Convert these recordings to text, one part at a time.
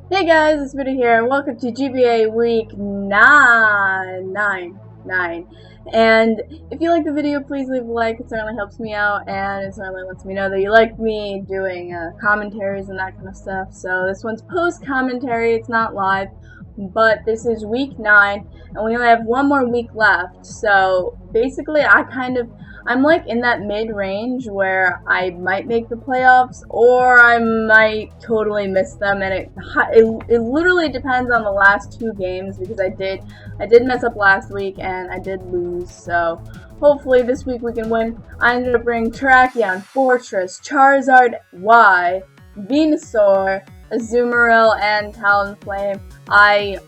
Hey guys, it's Mitty here, and welcome to GBA week 9. And if you like the video, please leave a like. It certainly helps me out, and it certainly lets me know that you like me doing commentaries and that kind of stuff. So this one's post-commentary, it's not live, but this is week 9, and we only have one more week left. So basically, I'm like in that mid-range where I might make the playoffs or I might totally miss them, and it literally depends on the last 2 games because I did mess up last week and I did lose. So hopefully this week we can win. I ended up bringing Terrakion, Fortress, Charizard Y, Venusaur, Azumarill, and Talonflame. I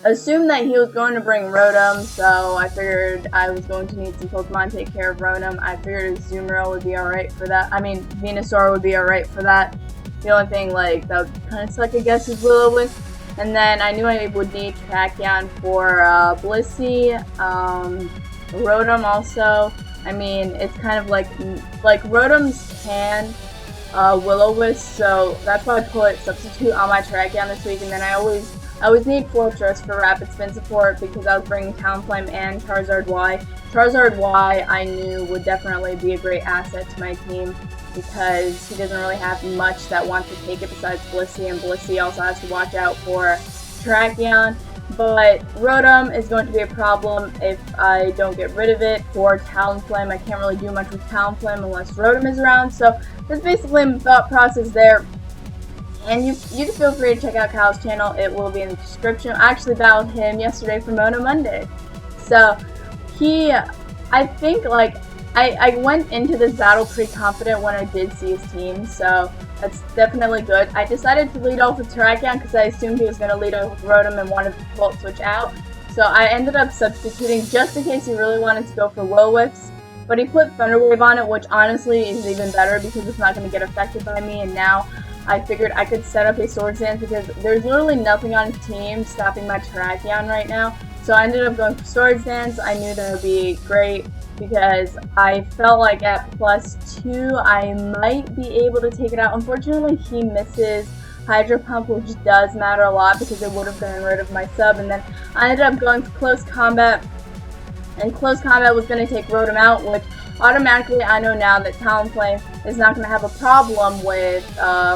assumed that he was going to bring Rotom, so I figured I was going to need some Pokemon to take care of Rotom. I figured Azumarill would be alright for that. I mean, Venusaur would be alright for that. The only thing, like, that would kind of suck, I guess, is Will-O-Wisp. And then I knew I would need Terrakion for Blissey, Rotom also. I mean, it's kind of like Rotoms can Will-O-Wisp, so that's why I put Substitute on my Terrakion this week, and then I always need Fortress for Rapid Spin support because I was bringing Talonflame and Charizard Y. Charizard Y I knew would definitely be a great asset to my team because he doesn't really have much that wants to take it besides Blissey, and Blissey also has to watch out for Terrakion. But Rotom is going to be a problem if I don't get rid of it. For Talonflame, I can't really do much with Talonflame unless Rotom is around, so that's basically my thought process there. And you can feel free to check out Kyle's channel. It will be in the description. I actually battled him yesterday for Mono Monday. So, I think, like, I went into this battle pretty confident when I did see his team, so that's definitely good. I decided to lead off with Terrakion because I assumed he was going to lead off with Rotom and wanted to Volt Switch out. So I ended up substituting just in case he really wanted to go for Will-O-Wisp. But he put Thunder Wave on it, which honestly is even better because it's not going to get affected by me, and now I figured I could set up a Swords Dance because there's literally nothing on his team stopping my Terrakion right now. So I ended up going for Swords Dance. I knew that would be great because I felt like at +2 I might be able to take it out. Unfortunately, he misses Hydro Pump, which does matter a lot because it would have gotten rid of my sub. And then I ended up going for Close Combat, and Close Combat was going to take Rotom out, which automatically I know now that Talonflame is not going to have a problem with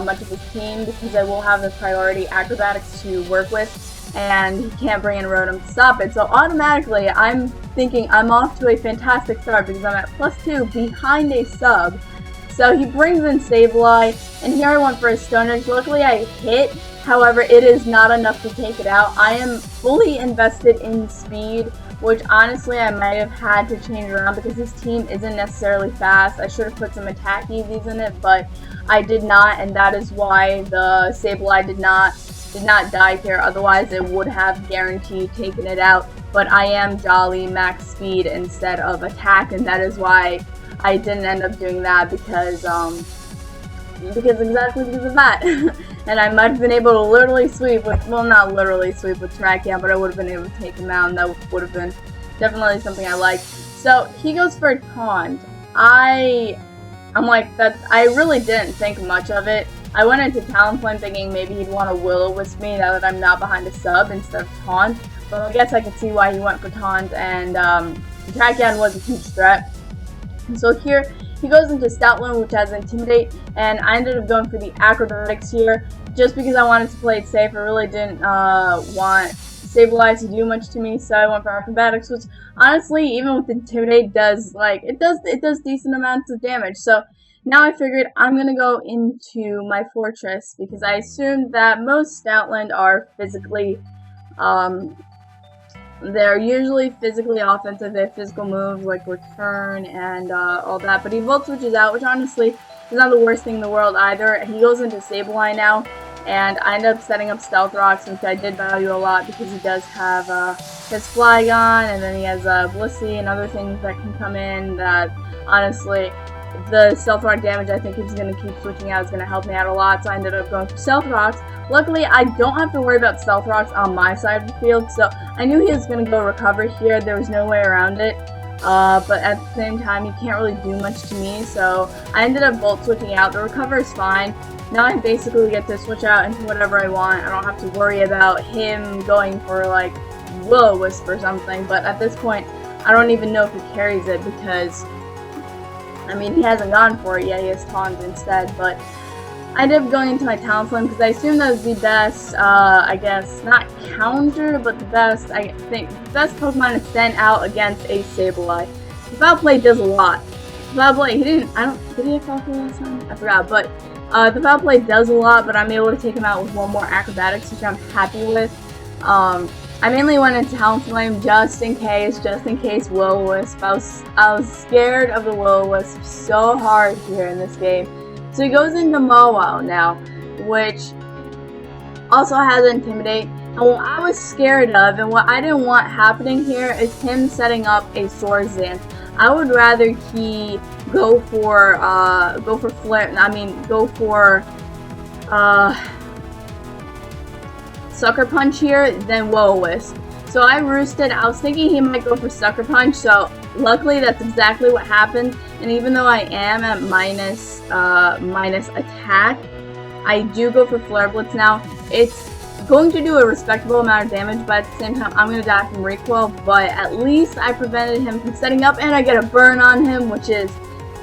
much of his team because I will have the priority Acrobatics to work with, and he can't bring in Rotom to stop it. So automatically I'm thinking I'm off to a fantastic start because I'm at +2 behind a sub. So he brings in Sableye, and here I went for a Stone Edge. Luckily I hit, however it is not enough to take it out. I am fully invested in speed, which honestly I might have had to change around because his team isn't necessarily fast. I should have put some attack EVs in it, but I did not, and that is why the Sableye did not die here. Otherwise it would have guaranteed taken it out. But I am Jolly max speed instead of attack, and that is why I didn't end up doing that because of that. And I might have been able to literally sweep with, well, not literally sweep with Terrakion, but I would have been able to take him out, and that would have been definitely something I liked. So he goes for a Taunt. I'm like, I really didn't think much of it. I went into Talonflame thinking maybe he'd want to Will-O-Wisp me now that I'm not behind a sub instead of Taunt. But I guess I could see why he went for Taunt, and Terrakion was a huge threat. So here, he goes into Stoutland, which has Intimidate, and I ended up going for the Acrobatics here, just because I wanted to play it safe. I really didn't want Sableye to do much to me, so I went for Acrobatics, which honestly, even with Intimidate, does decent amounts of damage. So now I figured I'm gonna go into my Fortress because I assumed that most Stoutland are physically, they're usually physically offensive. They have physical moves like Return and all that. But he Volt Switches out, which honestly is not the worst thing in the world either. He goes into Sableye now, and I end up setting up Stealth Rocks, which I did value a lot because he does have his Flygon, and then he has Blissey and other things that can come in that honestly, the Stealth Rock damage I think he's going to keep switching out is going to help me out a lot, so I ended up going for Stealth Rocks. Luckily, I don't have to worry about Stealth Rocks on my side of the field, so I knew he was going to go Recover here. There was no way around it. But at the same time, you can't really do much to me, so I ended up Volt Switching out. The Recover is fine. now I basically get to switch out into whatever I want. I don't have to worry about him going for like Will-O-Wisp or something, but at this point I don't even know if he carries it because, I mean, he hasn't gone for it yet. He has Taunt instead, but I ended up going into my Talonflame because I assumed that was the best, I guess, not counter, but the best, I think, the best Pokemon to stand out against a Sableye. The Foul Play does a lot. The Foul Play, did he have Foul Play last time? I forgot, but the Foul Play does a lot, but I'm able to take him out with one more Acrobatics, which I'm happy with. I mainly went into Talonflame just in case Will-O-Wisp. I was scared of the Will-O-Wisp so hard here in this game. So he goes into Mawile now, which also has Intimidate. And what I was scared of, and what I didn't want happening here, is him setting up a Swords Dance. I would rather he go for Sucker Punch here than Will-O-Wisp. So I roosted. I was thinking he might go for Sucker Punch, so luckily that's exactly what happened. And even though I am at minus attack, I do go for Flare Blitz now. It's going to do a respectable amount of damage, but at the same time I'm going to die from recoil, but at least I prevented him from setting up, and I get a burn on him, which is,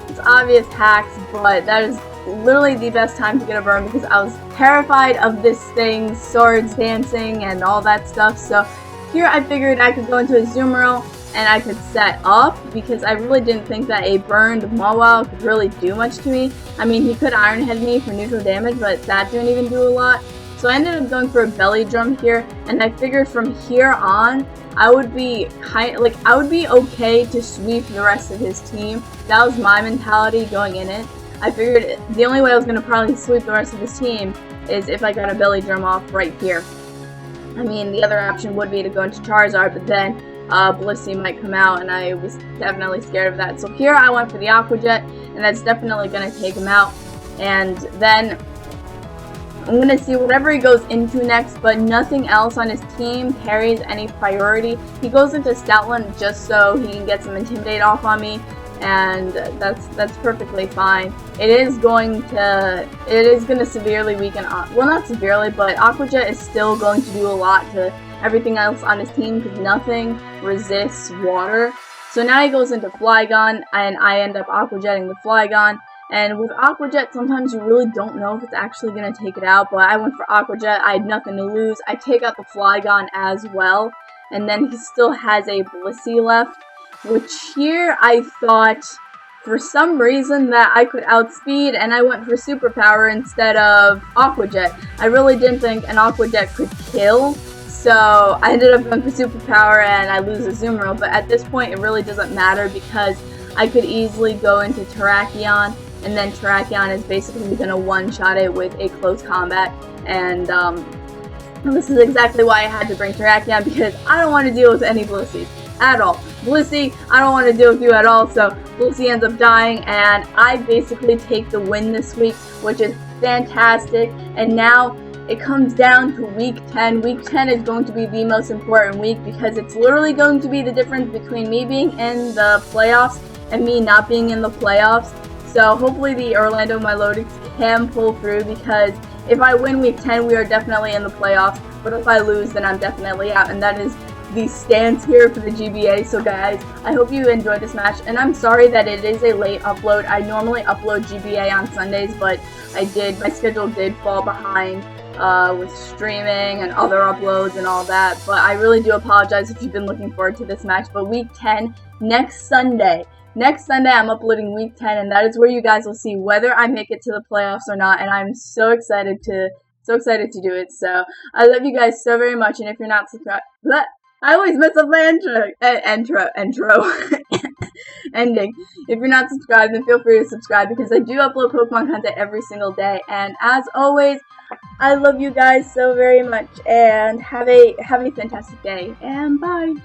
it's obvious hacks, but that is literally the best time to get a burn because I was terrified of this thing, Swords Dancing and all that stuff. So here I figured I could go into a Azumarill and I could set up because I really didn't think that a burned Mawile could really do much to me. I mean, he could Iron Head me for neutral damage, but that didn't even do a lot. So I ended up going for a Belly Drum here, and I figured from here on I would be okay to sweep the rest of his team. That was my mentality going in it. I figured the only way I was going to probably sweep the rest of his team is if I got a Belly Drum off right here. I mean, the other option would be to go into Charizard, but then Blissey might come out, and I was definitely scared of that. So here I went for the Aqua Jet, and that's definitely going to take him out. And then I'm going to see whatever he goes into next, but nothing else on his team carries any priority. He goes into Stoutland just so he can get some Intimidate off on me, and that's perfectly fine. It is going to severely weaken, well, not severely, but Aqua Jet is still going to do a lot to everything else on his team because nothing resists water. So now he goes into Flygon, and I end up Aqua Jetting the Flygon. And with Aqua Jet, sometimes you really don't know if it's actually going to take it out, but I went for Aqua Jet. I had nothing to lose. I take out the Flygon as well, and then he still has a Blissey left, which here I thought for some reason that I could outspeed, and I went for Superpower instead of Aqua Jet. I really didn't think an Aqua Jet could kill, so I ended up going for Superpower and I lose a Azumarill, but at this point it really doesn't matter because I could easily go into Terrakion, and then Terrakion is basically going to one-shot it with a close combat, and this is exactly why I had to bring Terrakion because I don't want to deal with any Blissey at all. Blissey, I don't want to deal with you at all, so Blissey ends up dying, and I basically take the win this week, which is fantastic. And now it comes down to week 10. Week 10 is going to be the most important week because it's literally going to be the difference between me being in the playoffs and me not being in the playoffs. So hopefully the Orlando Milotics can pull through because if I win week 10, we are definitely in the playoffs. But if I lose, then I'm definitely out. And that is the stance here for the GBA. So guys, I hope you enjoyed this match. And I'm sorry that it is a late upload. I normally upload GBA on Sundays, but my schedule did fall behind with streaming and other uploads and all that. But I really do apologize if you've been looking forward to this match. But week 10, next Sunday, I'm uploading week 10, and that is where you guys will see whether I make it to the playoffs or not, and I'm so excited to do it. So I love you guys so very much, and if you're not subscribed, I always mess up my intro ending. If you're not subscribed, then feel free to subscribe because I do upload Pokemon content every single day. And as always, I love you guys so very much, and have a fantastic day, and bye.